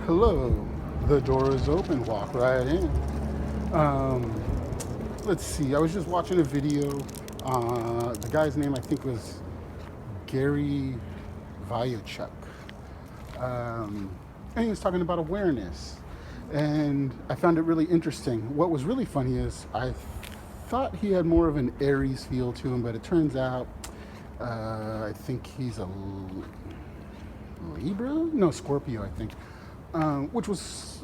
Hello, the door is open, walk right in. Um, let's see, I was just watching a video. The guy's name I think was Gary Vaynerchuk. Um, and he was talking about awareness. And I found it really interesting. What was really funny is I thought he had more of an Aries feel to him, but it turns out I think he's a Libra? No, Scorpio, I think. Which was,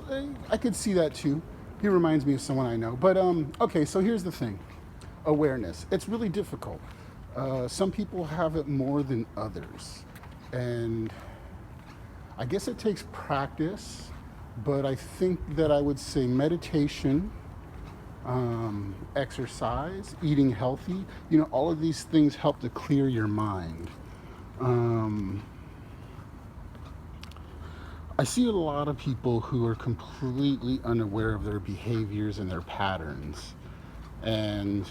I could see that too. He reminds me of someone I know. But okay, so here's the thing awareness. It's really difficult. Some people have it more than others. And I guess it takes practice, but I think that I would say meditation, exercise, eating healthy, all of these things help to clear your mind. Um, I see a lot of people who are completely unaware of their behaviors and their patterns. And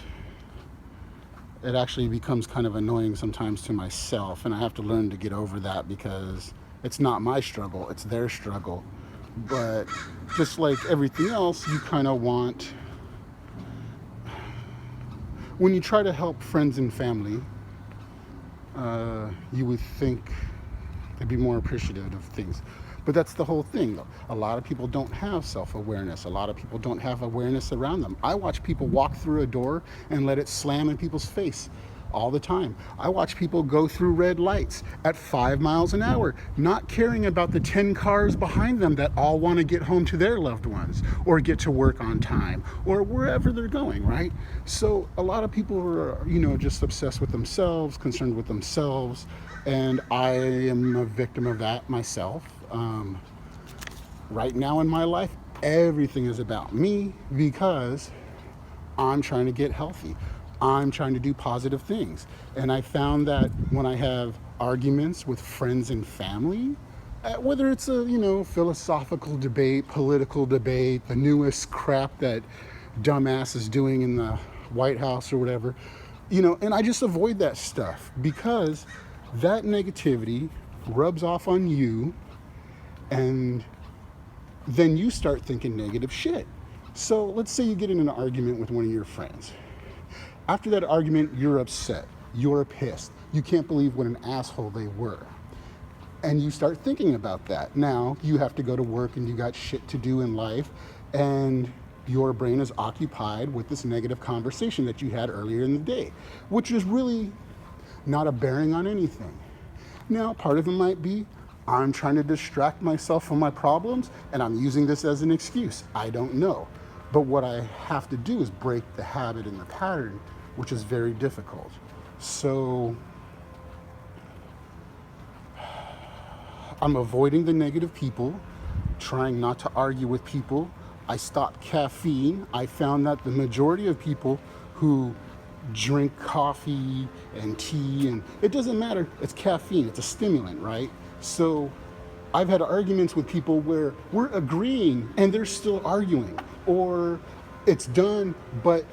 it actually becomes kind of annoying sometimes to myself. And I have to learn to get over that because it's not my struggle, it's their struggle. But just like everything else, you kind of want, when you try to help friends and family, you would think they'd be more appreciative of things. But that's the whole thing, though. A lot of people don't have self-awareness. A lot of people don't have awareness around them. I watch people walk through a door and let it slam in people's face all the time. I watch people go through red lights at 5 miles an hour, not caring about the 10 cars behind them that all want to get home to their loved ones or get to work on time or wherever they're going, right? So a lot of people are, just obsessed with themselves, concerned with themselves, and I am a victim of that myself. Right now in my life, everything is about me because I'm trying to get healthy. I'm trying to do positive things. And I found that when I have arguments with friends and family, whether it's a, philosophical debate, political debate, the newest crap that dumbass is doing in the White House or whatever, and I just avoid that stuff because that negativity rubs off on you and then you start thinking negative shit. So let's say you get in an argument with one of your friends. After that argument, you're upset, you're pissed, you can't believe what an asshole they were. And you start thinking about that. Now you have to go to work and you got shit to do in life, and your brain is occupied with this negative conversation that you had earlier in the day, which is really not a bearing on anything. Now, part of it might be I'm trying to distract myself from my problems and I'm using this as an excuse. I don't know. But what I have to do is break the habit and the pattern, which is very difficult. So I'm avoiding the negative people, trying not to argue with people. I stopped caffeine. I found that the majority of people who drink coffee and tea, and it doesn't matter, it's caffeine, it's a stimulant, right? So I've had arguments with people where we're agreeing and they're still arguing, or it's done, but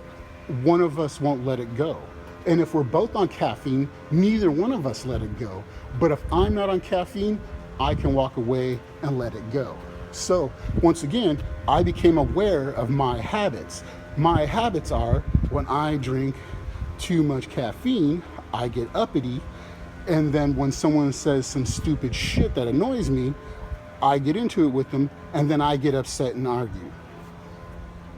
one of us won't let it go. And if we're both on caffeine, neither one of us let it go. But if I'm not on caffeine, I can walk away and let it go. So once again, I became aware of my habits. My habits are when I drink too much caffeine, I get uppity. And then when someone says some stupid shit that annoys me, I get into it with them and then I get upset and argue.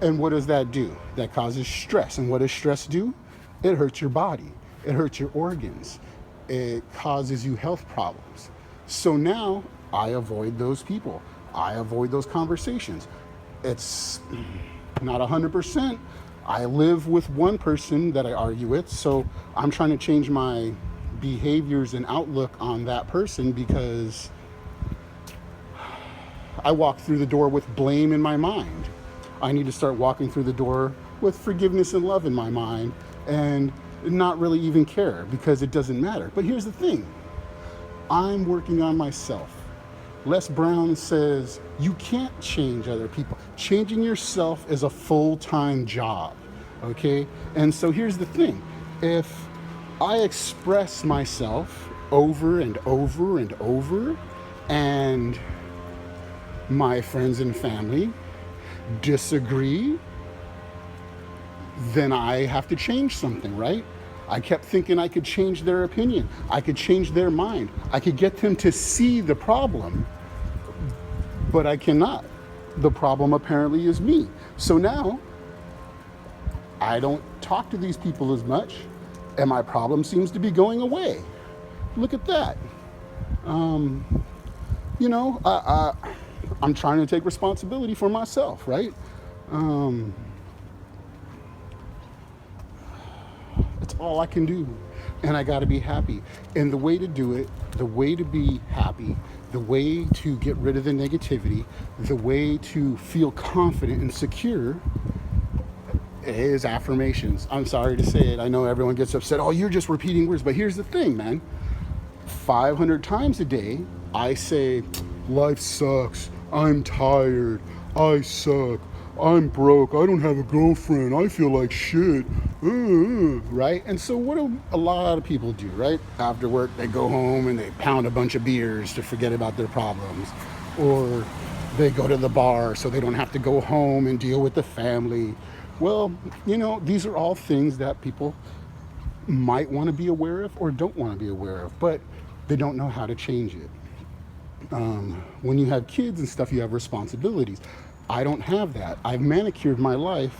And what does that do? That causes stress. And what does stress do? It hurts your body. It hurts your organs. It causes you health problems. So now I avoid those people. I avoid those conversations. It's not 100%. I live with one person that I argue with, so I'm trying to change my behaviors and outlook on that person because I walk through the door with blame in my mind. I need to start walking through the door with forgiveness and love in my mind and not really even care because it doesn't matter. But here's the thing. I'm working on myself. Les Brown says you can't change other people. Changing yourself is a full-time job, okay? And so here's the thing. If I express myself over and over and over, and My friends and family disagree, then I have to change something, right? I kept thinking I could change their opinion. I could change their mind. I could get them to see the problem, but I cannot. The problem apparently is me. So now I don't talk to these people as much, and my problem seems to be going away. Look at that. You know, I'm trying to take responsibility for myself, right? Um, it's all I can do. And I got to be happy. And the way to do it, the way to be happy, the way to get rid of the negativity, the way to feel confident and secure is affirmations. I'm sorry to say it. I know everyone gets upset. Oh, you're just repeating words. But here's the thing, man. 500 times a day, I say, life sucks. I'm tired. I suck. I'm broke. I don't have a girlfriend. I feel like shit. Right? And so what do a lot of people do, right? After work, they go home and they pound a bunch of beers to forget about their problems. Or they go to the bar so they don't have to go home and deal with the family. Well, you know, these are all things that people might want to be aware of or don't want to be aware of, but they don't know how to change it. When you have kids and stuff, you have responsibilities. I don't have that. I've manicured my life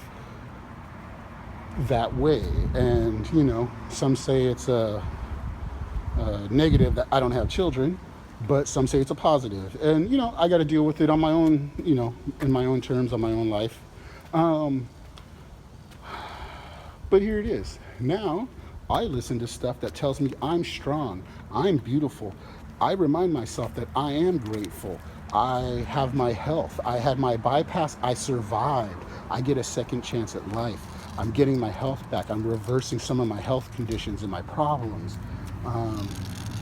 that way. And, you know, some say it's a negative that I don't have children, but some say it's a positive. And, you know, I got to deal with it on my own, you know, in my own terms, on my own life. But here it is. Now I listen to stuff that tells me I'm strong, I'm beautiful. I remind myself that I am grateful. I have my health. I had my bypass. I survived. I get a second chance at life. I'm getting my health back. I'm reversing some of my health conditions and my problems.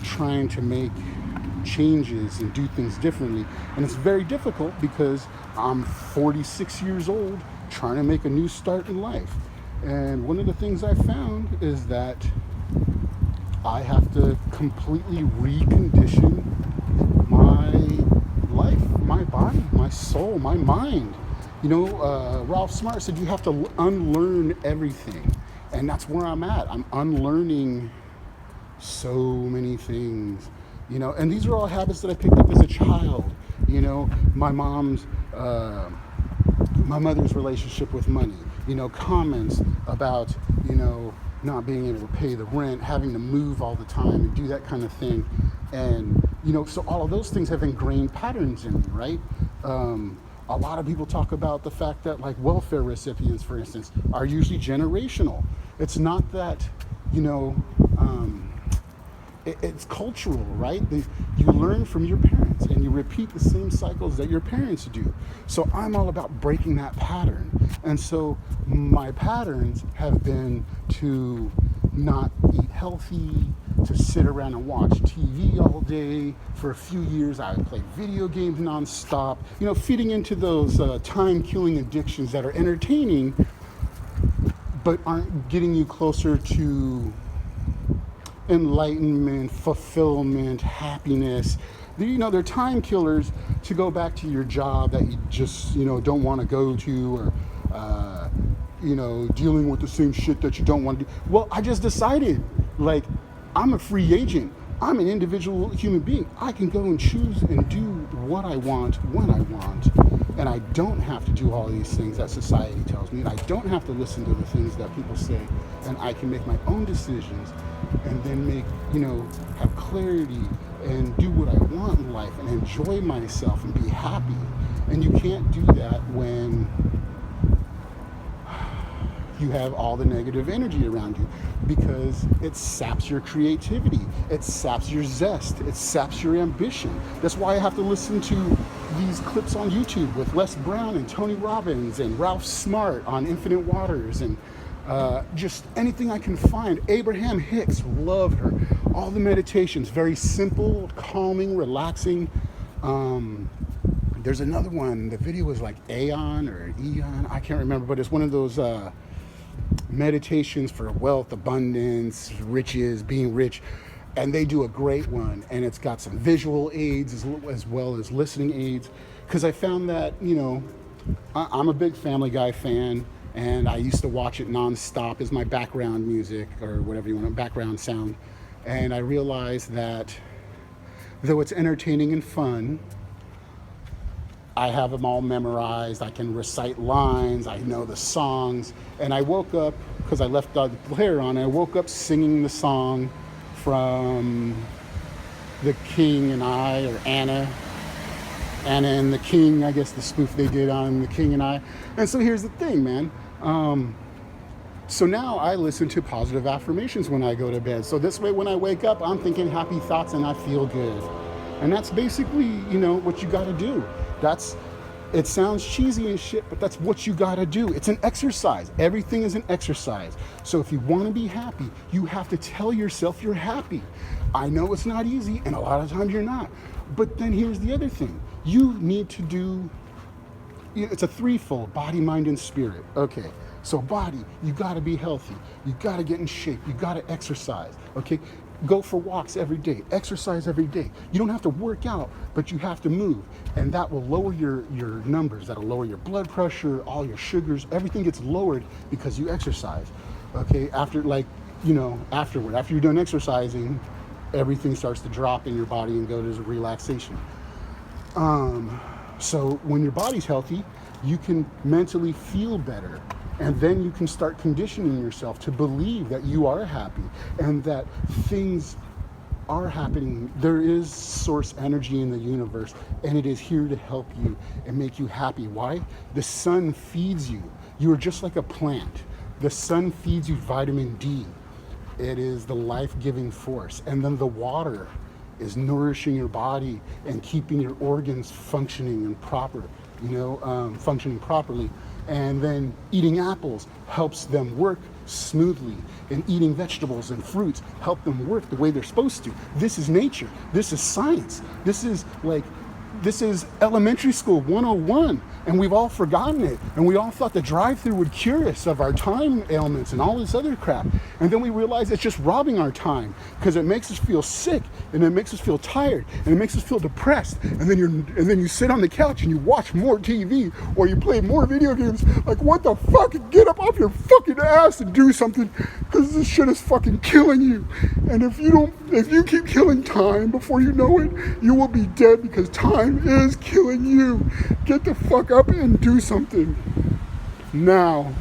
Trying to make changes and do things differently. And it's very difficult because I'm 46 years old trying to make a new start in life. And one of the things I found is that I have to completely recondition my life, my body, my soul, my mind. You know, Ralph Smart said you have to unlearn everything. And that's where I'm at. I'm unlearning so many things, you know, and these are all habits that I picked up as a child. You know, my mother's relationship with money, you know, comments about, you know, not being able to pay the rent, having to move all the time and do that kind of thing. And, you know, so all of those things have ingrained patterns in me, right? A lot of people talk about the fact that, like, welfare recipients, for instance, are usually generational. It's not that, you know, it's cultural, right? You learn from your parents and you repeat the same cycles that your parents do. So I'm all about breaking that pattern. And so my patterns have been to not eat healthy, to sit around and watch TV all day. For a few years, I played video games nonstop, you know, feeding into those time-killing addictions that are entertaining, but aren't getting you closer to enlightenment, fulfillment, happiness. You know, they're time killers to go back to your job that you just, you know, don't want to go to, or, you know, dealing with the same shit that you don't want to do. Well, I just decided, like, I'm a free agent. I'm an individual human being. I can go and choose and do what I want when I want. And I don't have to do all these things that society tells me. And I don't have to listen to the things that people say. And I can make my own decisions and then make, you know, have clarity and do what I want in life and enjoy myself and be happy. And you can't do that when you have all the negative energy around you, because it saps your creativity, it saps your zest, it saps your ambition. That's why I have to listen to these clips on YouTube with Les Brown and Tony Robbins and Ralph Smart on Infinite Waters, and just anything I can find. Abraham Hicks, love her. All the meditations, very simple, calming, relaxing. There's another one, the video was like Aeon or Eon, I can't remember, but it's one of those meditations for wealth, abundance, riches, being rich. and they do a great one, and it's got some visual aids as well as listening aids, because I found that, I'm a big Family Guy fan, and I used to watch it nonstop as my background music, or whatever you want, background sound. And I realized that though it's entertaining and fun, I have them all memorized. I can recite lines. I know the songs. And I woke up, because I left the player on, I woke up singing the song from The King and I, or Anna and the King, I guess the spoof they did on The King and I. And so here's the thing, man. So now I listen to positive affirmations when I go to bed. So this way, when I wake up, I'm thinking happy thoughts and I feel good. And that's basically, what you got to do. It sounds cheesy and shit, but that's what you got to do. It's an exercise. Everything is an exercise. So if you want to be happy, you have to tell yourself you're happy. I know it's not easy, and a lot of times you're not. But then here's the other thing. You need to do, it's a threefold: body, mind, and spirit. Okay. So body, you got to be healthy. You got to get in shape. You got to exercise. Okay. Go for walks every day, exercise every day. You don't have to work out, but you have to move. And that will lower your numbers. That'll lower your blood pressure, all your sugars. Everything gets lowered because you exercise. Okay, afterward, after you're done exercising, everything starts to drop in your body and go to relaxation. So when your body's healthy, you can mentally feel better. And then you can start conditioning yourself to believe that you are happy and that things are happening. There is source energy in the universe, and it is here to help you and make you happy. Why? The sun feeds you. You are just like a plant. The sun feeds you vitamin D. It is the life-giving force. And then the water is nourishing your body and keeping your organs functioning and functioning properly. And then eating apples helps them work smoothly, and eating vegetables and fruits help them work the way they're supposed to. This is nature. This is science. This is elementary school 101, and we've all forgotten it. And we all thought the drive-thru would cure us of our time ailments and all this other crap. And then we realize it's just robbing our time, because it makes us feel sick, and it makes us feel tired, and it makes us feel depressed. And then you sit on the couch and you watch more TV, or you play more video games. Like, what the fuck? Get up off your fucking ass and do something, because this shit is fucking killing you. And if you keep killing time before you know it, you will be dead, because time is killing you. Get the fuck up and do something now.